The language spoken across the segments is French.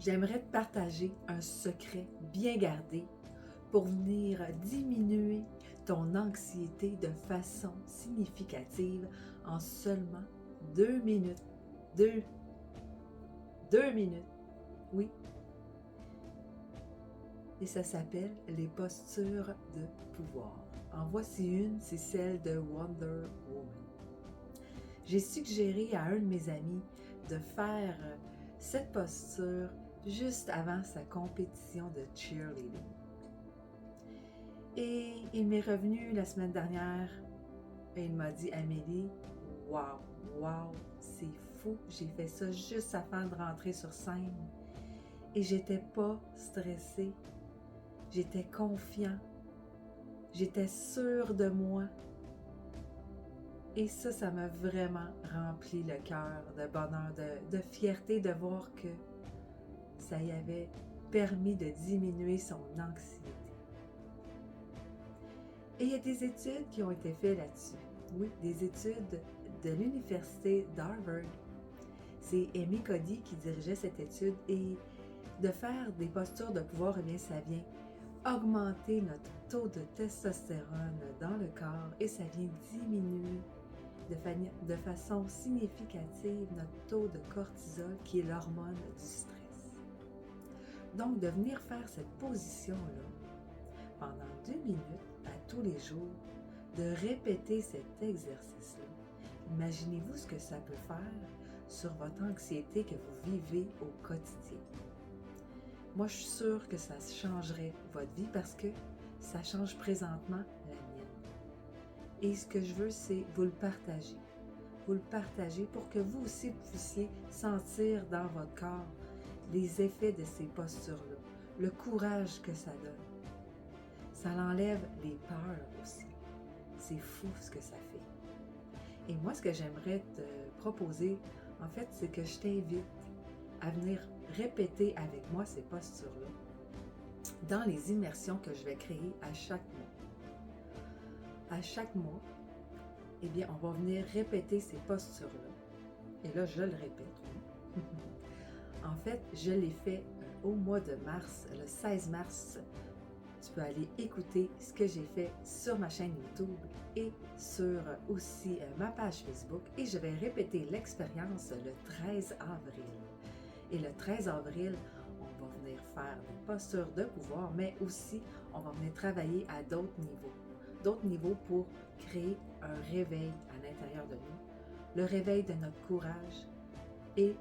j'aimerais te partager un secret bien gardé pour venir diminuer ton anxiété de façon significative en seulement 2 minutes. 2 minutes, oui. Et ça s'appelle les postures de pouvoir. En voici une, c'est celle de Wonder Woman. J'ai suggéré à un de mes amis de faire cette posture juste avant sa compétition de cheerleading. Et il m'est revenu la semaine dernière et il m'a dit « Amélie, wow, c'est fou, j'ai fait ça juste avant de rentrer sur scène et j'étais pas stressée, j'étais confiant, j'étais sûre de moi. » Et ça m'a vraiment rempli le cœur de bonheur, de fierté de voir que ça y avait permis de diminuer son anxiété. Et il y a des études qui ont été faites là-dessus. Oui, des études de l'université d'Harvard. C'est Amy Cuddy qui dirigeait cette étude et de faire des postures de pouvoir, eh bien, ça vient augmenter notre taux de testostérone dans le corps et ça vient diminuer de façon significative notre taux de cortisol qui est l'hormone du stress. Donc, de venir faire cette position-là pendant 2 minutes à tous les jours, de répéter cet exercice-là. Imaginez-vous ce que ça peut faire sur votre anxiété que vous vivez au quotidien. Moi, je suis sûre que ça changerait votre vie parce que ça change présentement la mienne. Et ce que je veux, c'est vous le partager. Vous le partagez pour que vous aussi puissiez sentir dans votre corps les effets de ces postures-là, le courage que ça donne. Ça enlève les peurs aussi. C'est fou ce que ça fait. Et moi, ce que j'aimerais te proposer, en fait, c'est que je t'invite à venir répéter avec moi ces postures-là dans les immersions que je vais créer à chaque mois. À chaque mois, eh bien, on va venir répéter ces postures-là. Et là, je le répète. En fait, je l'ai fait au mois de mars, le 16 mars. Tu peux aller écouter ce que j'ai fait sur ma chaîne YouTube et sur aussi ma page Facebook. Et je vais répéter l'expérience le 13 avril. Et le 13 avril, on va venir faire des postures de pouvoir, mais aussi, on va venir travailler à d'autres niveaux. D'autres niveaux pour créer un réveil à l'intérieur de nous, le réveil de notre courage et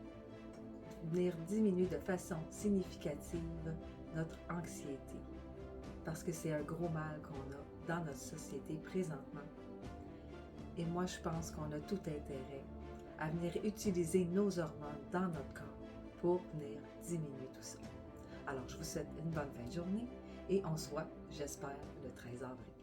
venir diminuer de façon significative notre anxiété. Parce que c'est un gros mal qu'on a dans notre société présentement. Et moi, je pense qu'on a tout intérêt à venir utiliser nos hormones dans notre corps pour venir diminuer tout ça. Alors, je vous souhaite une bonne fin de journée et on se voit, j'espère, le 13 avril.